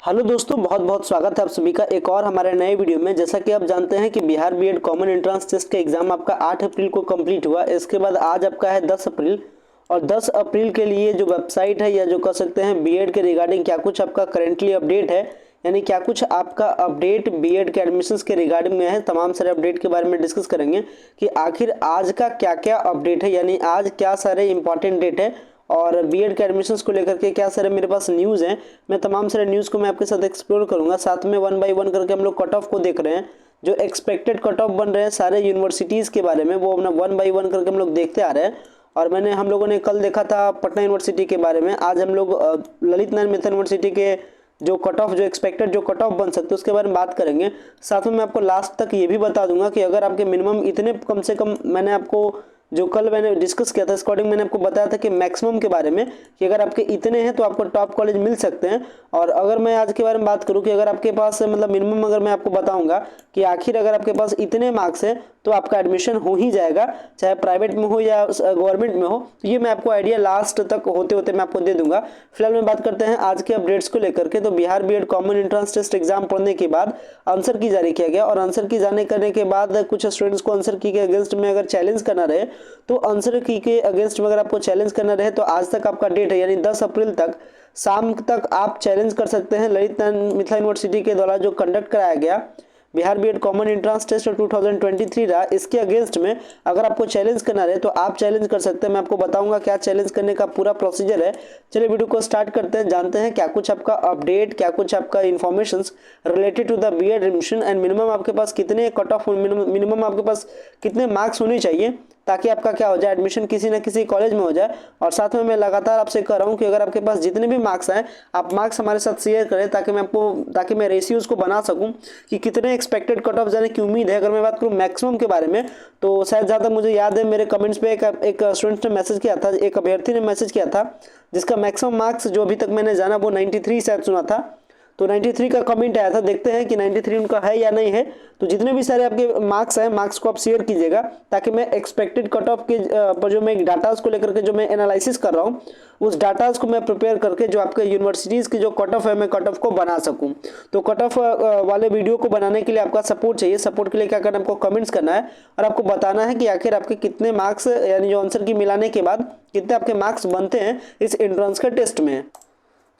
Hello दोस्तों, बहुत बहुत स्वागत है आप सभी का एक और हमारे नए वीडियो में। जैसा कि आप जानते हैं कि Bihar B Ed common entrance test का एग्जाम आपका 8 अप्रैल को कंप्लीट हुआ। इसके बाद आज आपका है 10 अप्रैल, और 10 अप्रैल के लिए जो वेबसाइट है या जो कह सकते हैं बीएड के रिगार्डिंग क्या कुछ आपका करेंटली अपडेट है, यानी क्या कुछ आपका अपडेट बीएड के एडमिशन्स के रिगार्डिंग में है, तमाम सारे अपडेट के बारे में डिस्कस करेंगे कि आखिर आज का क्या क्या अपडेट है, यानी आज क्या सारे इंपॉर्टेंट डेट है और बीएड के एडमिशन्स को लेकर के क्या सारे मेरे पास न्यूज़ हैं। मैं तमाम सारे न्यूज़ को मैं आपके साथ एक्सप्लोर करूंगा। साथ में 1 बाय 1 करके हम लोग कट ऑफ को देख रहे हैं, जो एक्सपेक्टेड कट ऑफ बन रहे हैं सारे यूनिवर्सिटीज़ के बारे में, वो अपना 1 बाय 1 करके हम लोग देखते आ रहे हैं। और हम लोगों ने कल देखा था पटना यूनिवर्सिटी के बारे में, आज हम लोग ललित नारायण मिथिला यूनिवर्सिटी के जो कट ऑफ, जो एक्सपेक्टेड जो कट ऑफ बन सकते हैं उसके बारे में बात करेंगे। साथ में मैं आपको लास्ट तक ये भी बता दूंगा कि अगर आपके मिनिमम इतने कम से कम, मैंने आपको जो कल मैंने डिस्कस किया था अकॉर्डिंग मैंने आपको बताया था कि मैक्सिमम के बारे में कि अगर आपके इतने हैं तो आपको टॉप कॉलेज मिल सकते हैं। और अगर मैं आज के बारे में बात करूं कि अगर आपके पास मतलब मिनिमम, अगर मैं आपको बताऊंगा कि आखिर अगर आपके पास इतने मार्क्स हैं तो आपका एडमिशन हो ही जाएगा, चाहे प्राइवेट में हो या गवर्नमेंट में हो। तो ये मैं आपको आइडिया लास्ट तक होते होते मैं आपको दे दूंगा। फिलहाल मैं बात करते हैं आज के अपडेट्स को लेकर के। तो Bihar B Ed common entrance test exam पढ़ने के बाद आंसर की जारी किया गया, और आंसर की जारी करने के बाद कुछ स्टूडेंट्स को आंसर की के अगेंस्ट में अगर चैलेंज करना रहे तो आंसर की के अगेंस्ट में अगर आपको चैलेंज करना रहे तो आज तक आपका डेट है, यानी 10 अप्रैल तक शाम तक आप चैलेंज कर सकते हैं। ललित नारायण मिथिला यूनिवर्सिटी के द्वारा जो कंडक्ट कराया गया Bihar B Ed common entrance test 2023 रहा, इसके अगेंस्ट में अगर आपको चैलेंज करना रहे तो आप चैलेंज कर सकते हैं। मैं आपको बताऊंगा क्या चैलेंज करने का पूरा प्रोसीजर है। चलिए वीडियो को स्टार्ट करते हैं, जानते हैं क्या कुछ आपका अपडेट, क्या कुछ आपका information related to the B Ed admission and minimum आपके पास कितने कट ऑफ, मिनिमम आपके पास कितने मार्क्स होने चाहिए ताकि आपका क्या हो जाए, एडमिशन किसी न किसी कॉलेज में हो जाए। और साथ में मैं लगातार आपसे कह रहा हूँ कि अगर आपके पास जितने भी मार्क्स हैं आप मार्क्स हमारे साथ शेयर करें ताकि मैं रेशियोज को बना सकूं कि कितने एक्सपेक्टेड कट ऑफ जाने की उम्मीद है। अगर मैं बात करूं मैक्सिमम के बारे में तो शायद ज़्यादा मुझे याद है मेरे कमेंट्स पे एक स्टूडेंट ने मैसेज किया था, एक अभ्यर्थी ने मैसेज किया था जिसका मैक्सिमम मार्क्स जो अभी तक मैंने जाना वो 93 शायद सुना था। तो 93 का कमेंट आया था, देखते हैं कि 93 उनका है या नहीं है। तो जितने भी सारे आपके मार्क्स हैं मार्क्स को आप शेयर कीजिएगा ताकि मैं एक्सपेक्टेड कट ऑफ के पर जो मैं डाटाज को लेकर के जो मैं एनालिसिस कर रहा हूँ उस डाटाज को मैं प्रिपेयर करके जो आपके यूनिवर्सिटीज़ की जो कट ऑफ है मैं कट ऑफ को बना सकूँ। तो कट ऑफ वाले वीडियो को बनाने के लिए आपका सपोर्ट चाहिए। सपोर्ट के लिए क्या करना है, आपको कमेंट्स करना है और आपको बताना है कि आखिर आपके कितने मार्क्स, यानी जो आंसर की मिलाने के बाद कितने आपके मार्क्स बनते हैं इस एंट्रेंस के टेस्ट में।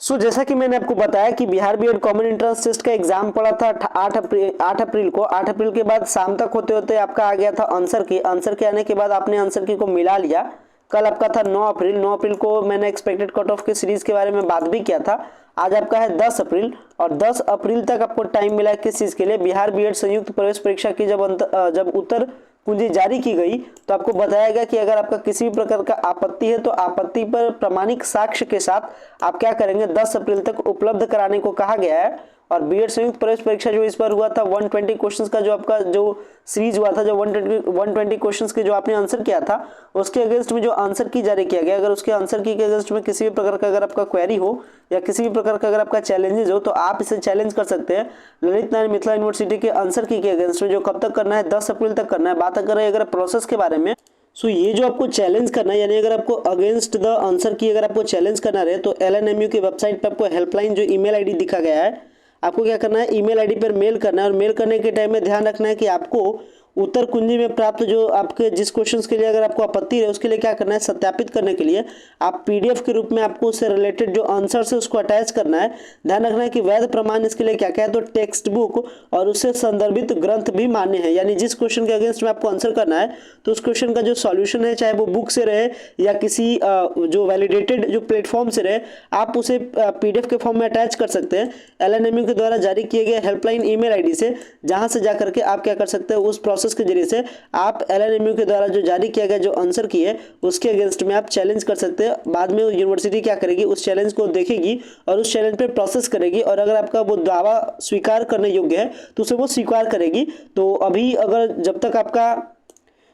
जैसा कि मैंने आपको बताया कि Bihar B Ed common entrance test का एग्जाम पड़ा था 8 अप्रैल को। 8 अप्रैल के बाद शाम तक होते होते आपका आ गया था आंसर की। आंसर के आने के बाद आपने आंसर की को मिला लिया। कल आपका था 9 अप्रैल। 9 अप्रैल को मैंने एक्सपेक्टेड कट ऑफ के सीरीज के बारे में बात भी किया था। आज आपका है 10 अप्रैल, और 10 अप्रैल तक आपको टाइम मिला किस चीज़ के लिए, बिहार बीएड संयुक्त प्रवेश परीक्षा की जब उत्तर कुंजी जारी की गई तो आपको बताया गया कि अगर आपका किसी भी प्रकार का आपत्ति है तो आपत्ति पर प्रामाणिक साक्ष्य के साथ आप क्या करेंगे, 10 अप्रैल तक उपलब्ध कराने को कहा गया है। और बीएड संयुक्त प्रवेश परीक्षा जो इस बार हुआ था 120 क्वेश्चंस का जो आपका जो सीरीज हुआ था, जो 120 क्वेश्चंस के जो आपने आंसर किया था उसके अगेंस्ट में जो आंसर की जारी किया गया, अगर उसके आंसर की के अगेंस्ट में किसी भी प्रकार का अगर आपका क्वेरी हो या किसी भी प्रकार का अगर आपका चैलेंजेस हो तो आप इसे चैलेंज कर सकते हैं ललित नारायण मिथिला यूनिवर्सिटी के आंसर की के अगेंस्ट में, जो कब तक करना है, 10 अप्रैल तक करना है। बात करें अगर प्रोसेस के बारे में, ये जो आपको चैलेंज करना है, यानी अगर आपको अगेंस्ट द आंसर की अगर आपको चैलेंज करना रहे तो LNMU की वेबसाइट पर आपको हेल्पलाइन जो ईमेल आईडी दिखा गया है, आपको क्या करना है, ईमेल आईडी पर मेल करना है। और मेल करने के टाइम में ध्यान रखना है कि आपको उत्तर कुंजी में प्राप्त जो आपके जिस क्वेश्चंस के लिए अगर आपको आपत्ति है उसके लिए क्या करना है, सत्यापित करने के लिए आप PDF के रूप में आपको उससे रिलेटेड जो आंसर है उसको अटैच करना है। ध्यान रखना है कि वैध प्रमाण इसके लिए क्या क्या है, तो टेक्स्ट बुक और उससे संदर्भित ग्रंथ भी मान्य है। यानी जिस क्वेश्चन के अगेंस्ट में आपको आंसर करना है तो उस क्वेश्चन का जो सॉल्यूशन है, चाहे वो बुक से रहे या किसी जो वैलिडेटेड जो प्लेटफॉर्म से रहे, आप उसे PDF के फॉर्म में अटैच कर सकते हैं LNMU के द्वारा जारी किए गए हेल्पलाइन ईमेल आईडी से, जहां से जाकर के आप क्या कर सकते हैं, उस प्रोसेस के जरिए से आप LNMU के द्वारा जो जारी किया गया जो आंसर की है उसके अगेंस्ट में आप चैलेंज कर सकते हैं। बाद में यूनिवर्सिटी क्या करेगी, उस चैलेंज को देखेगी और उस चैलेंज पे प्रोसेस करेगी, और अगर आपका वो दावा स्वीकार करने योग्य है तो उसे वो स्वीकार करेगी। तो अभी अगर जब तक आपका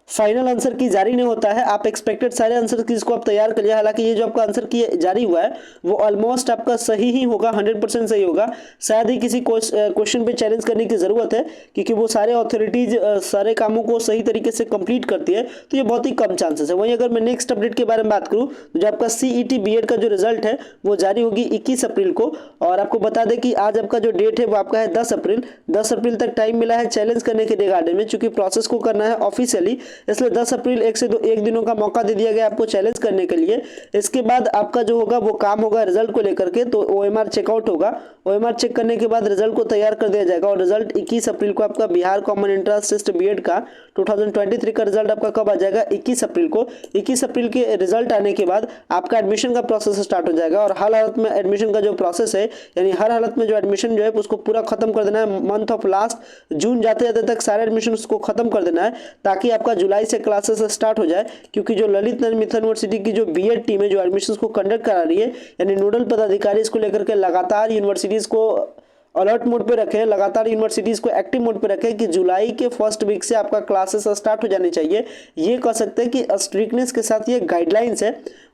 फाइनल आंसर की जारी नहीं होता है। आप एक्सपेक्टेड सारे आंसर कीज को आप तैयार कर लिया, हालांकि ये जो आपका आंसर की जारी हुआ है वो ऑलमोस्ट आपका सही ही होगा, 100% सही होगा। शायद ही किसी क्वेश्चन पे चैलेंज करने की जरूरत है, क्योंकि वो सारे अथॉरिटीज सारे कामों को सही तरीके से कंप्लीट करती है, तो ये बहुत ही कम चांसेस है। वहीं अगर मैं नेक्स्ट अपडेट के बारे में बात करूँ तो जो आपका CET बीएड का जो रिजल्ट है वो जारी होगी 21 अप्रैल को। और आपको बता दें कि आज आपका जो डेट है वो आपका है 10 अप्रैल। 10 अप्रैल तक टाइम मिला है चैलेंज करने के रिगार्डिंग में, चूंकि प्रोसेस को करना है ऑफिशियली, इसलिए 10 अप्रैल एक दिनों का मौका दे दिया गया आपको चैलेंज करने के लिए। इसके बाद आपका जो होगा वो काम होगा रिजल्ट को लेकर के, तो OMR चेकआउट होगा। OMR चेक करने के बाद रिजल्ट को तैयार कर दिया जाएगा और रिजल्ट 21 अप्रैल को आपका Bihar common entrance test B Ed का 2023 का रिजल्ट आपका कब आ जाएगा, 21 अप्रैल को। 21 अप्रैल के रिजल्ट आने के बाद आपका एडमिशन का प्रोसेस स्टार्ट हो जाएगा और हर हालत में एडमिशन का जो प्रोसेस है, यानी हर हालत में जो एडमिशन जो है उसको पूरा खत्म कर देना है। मंथ ऑफ लास्ट जून जाते जाते तक सारे एडमिशन उसको खत्म कर देना है, ताकि आपका जुलाई से क्लासेस स्टार्ट हो जाए। क्योंकि जो ललित नारायण मिथिला यूनिवर्सिटी की जो बीएड टीम है जो एडमिशन को कंडक्ट करा रही है, यानी नोडल पदाधिकारी इसको लेकर के लगातार यूनिवर्सिटीज को अलर्ट मोड पे रखे, लगातार यूनिवर्सिटीज को एक्टिव मोड पे रखे कि जुलाई के फर्स्ट वीक से आपका क्लासेस स्टार्ट हो जाने चाहिए। ये कह सकते हैं कि स्ट्रिक्टनेस के साथ ये गाइडलाइंस है।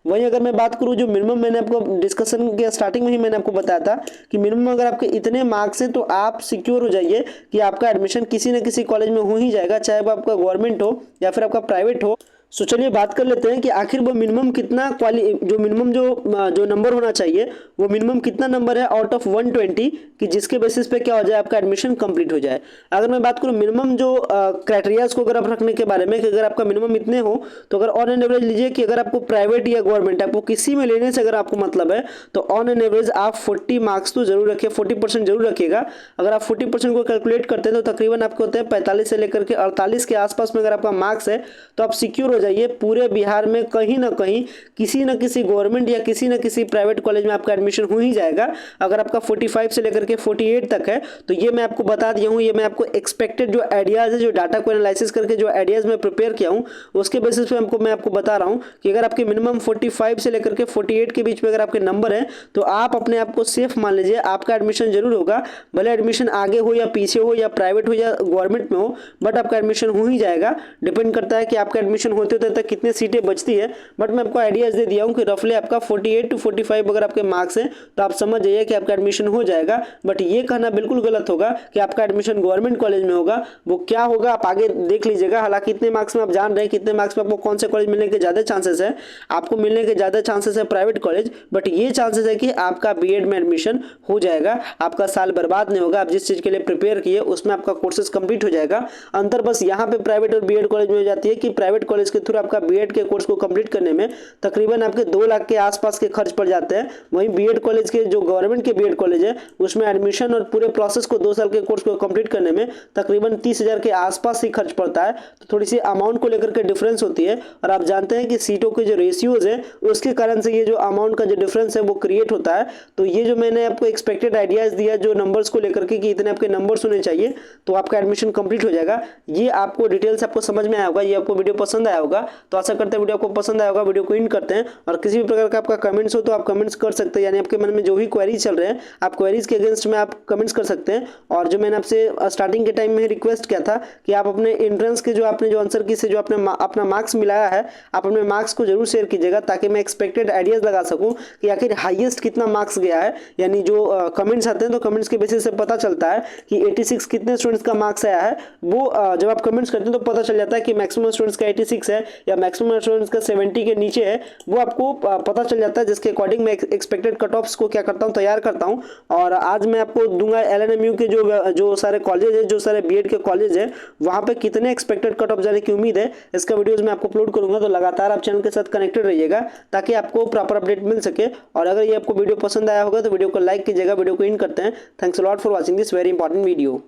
वहीं अगर मैं बात करूं जो मिनिमम, मैंने आपको डिस्कशन के स्टार्टिंग में ही मैंने आपको बताया था कि मिनिमम अगर आपके इतने मार्क्स हैं तो आप सिक्योर हो जाइए कि आपका एडमिशन किसी न किसी कॉलेज में हो ही जाएगा, चाहे वो आपका गवर्नमेंट हो या फिर आपका प्राइवेट हो। सो चलिए बात कर लेते हैं कि आखिर वो मिनिमम कितना जो मिनिमम जो नंबर होना चाहिए वो मिनिमम कितना नंबर है आउट ऑफ 120, कि जिसके बेसिस पे क्या हो जाए आपका एडमिशन कंप्लीट हो जाए। अगर मैं बात करूं मिनिमम जो क्राइटेरियाज को अगर आप रखने के बारे में कि अगर आपका मिनिमम इतने हो, तो अगर ऑन एन एवरेज लीजिए कि अगर आपको प्राइवेट या गवर्नमेंट आपको किसी में लेने से अगर आपको मतलब है, तो ऑन एन एवरेज आप 40 मार्क्स तो जरूर रखिए, 40% जरूर रखिएगा। अगर आप 40% को कैलकुलेट करते हैं तो तकरीबन आपको होते हैं 45 से लेकर के 48 के आसपास में अगर आपका मार्क्स है तो आप सिक्योर हो जाइए। पूरे बिहार में कहीं ना कहीं किसी न किसी गवर्नमेंट या किसी न किसी प्राइवेट कॉलेज में आपका एडमिशन हो ही जाएगा। अगर आपका 45 से लेकर के 48 तक है तो ये मैं आपको बता दिया हूँ, ये मैं आपको एक्सपेक्टेड जो आइडियाज है, जो डाटा को एनालिसिस करके जो आइडियाज मैं प्रिपेयर किया हूँ उसके बेसिस पे मैं आपको बता रहा हूँ कि अगर आपके मिनिमम 45 से लेकर के 48 के बीच में अगर आपके नंबर है तो आप अपने आप को सेफ मान लीजिए, आपका एडमिशन जरूर होगा। भले एडमिशन आगे हो या पीछे हो या प्राइवेट हो या गवर्नमेंट में हो, बट आपका एडमिशन हो ही जाएगा। डिपेंड करता है कि आपका एडमिशन होते होते तक कितने सीटें बचती है, बट मैं आपको आइडियाज दे दिया हूँ कि रफली आपका 48 to 45 अगर आपके मार्क्स हैं तो आप समझ जाइए कि आपका एडमिशन हो जाएगा। बट ये कहना बिल्कुल गलत होगा कि आपका एडमिशन गवर्नमेंट कॉलेज में होगा। वो क्या होगा आप आगे देख लीजिएगा। हालांकि इतने मार्क्स में आप जान रहे हैं कितने मार्क्स में आपको कौन से कॉलेज मिलने के ज्यादा चांसेस है, आपको मिलने के ज्यादा चांसेस है प्राइवेट कॉलेज, बट ये चांसेस है कि आपका बीएड में एडमिशन हो जाएगा। आपका साल बर्बाद नहीं होगा, आप जिस चीज के लिए प्रिपेयर किए उसमें आपका कोर्सेज कंप्लीट हो जाएगा। अंतर बस यहाँ पे प्राइवेट और बीएड कॉलेज में हो जाती है कि प्राइवेट कॉलेज के थ्रू आपका बीएड के कोर्स को कंप्लीट करने में तकरीबन आपके 2 लाख के आसपास के खर्च पड़ जाते हैं। वहीं बीएड कॉलेज के जो गवर्नमेंट के बीएड कॉलेज है उसमें एडमिशन और पूरे प्रोसेस को 2 साल के कोर्स को कंप्लीट करने में तकरीबन 30,000 के आसपास ही खर्च पड़ता है। तो थोड़ी सी अमाउंट को लेकर के डिफरेंस होती है और आप जानते हैं कि सीटों के जो रेशियोज है उसके कारण से ये जो अमाउंट का जो डिफरेंस है वो क्रिएट होता है। तो ये जो मैंने आपको एक्सपेक्टेड आइडियाज दिया जो नंबर्स को लेकर के कि इतने आपके नंबर्स होने चाहिए तो आपका एडमिशन कंप्लीट हो जाएगा, ये आपको डिटेल्स आपको समझ में आया होगा, ये आपको वीडियो पसंद आया होगा। तो आशा करते हैं वीडियो आपको पसंद आया होगा। वीडियो को एंड करते हैं और किसी भी प्रकार का आपका कमेंट्स हो तो आप कमेंट्स कर सकते हैं, यानी आपके मन में जो भी क्वेरीज चल रहे हैं आप क्वेरीज के अगेंस्ट में आप कमेंट्स कर सकते हैं। और जो मैंने आपसे स्टार्टिंग के टाइम में रिक्वेस्ट किया था कि आप अपने एंट्रेंस के जो आपने जो आंसर की से जो आपने अपना मार्क्स मिलाया है आप अपने मार्क्स को जरूर शेयर कीजिएगा, ताकि मैं एक्सपेक्टेड आइडियाज लगा सकूं कि आखिर हाईएस्ट कितना मार्क्स गया है। यानी जो कमेंट्स आते हैं तो कमेंट्स के बेसिस से पता चलता है कि 86 कितने स्टूडेंट्स का मार्क्स आया है। वो जब आप कमेंट्स करते हैं तो पता चल जाता है कि मैक्सिमम स्टूडेंट्स का 86 है या मैक्सिमम स्टूडेंट्स का 70 के नीचे है, वो आपको पता चल जाता है, जिसके अकॉर्डिंग मैं एक्सपेक्टेड कट ऑफ्स को क्या करता हूँ तैयार करता हूँ। और आज मैं आपको दूंगा LNMU के जो सारे कॉलेज है, जो सारे बीएड के कॉलेज है, वहाँ पे कितने एक्सपेक्टेड कट ऑफ जाने की उम्मीद है, इसका वीडियोज मैं आपको अपलोड करूंगा। तो लगातार आप चैनल के साथ कनेक्टेड रहिएगा ताकि आपको प्रॉपर अपडेट मिल सके। और अगर ये आपको वीडियो पसंद आया होगा तो वीडियो को लाइक कीजिएगा। वीडियो को एंड करते हैं। Thanks a lot for watching this very important video.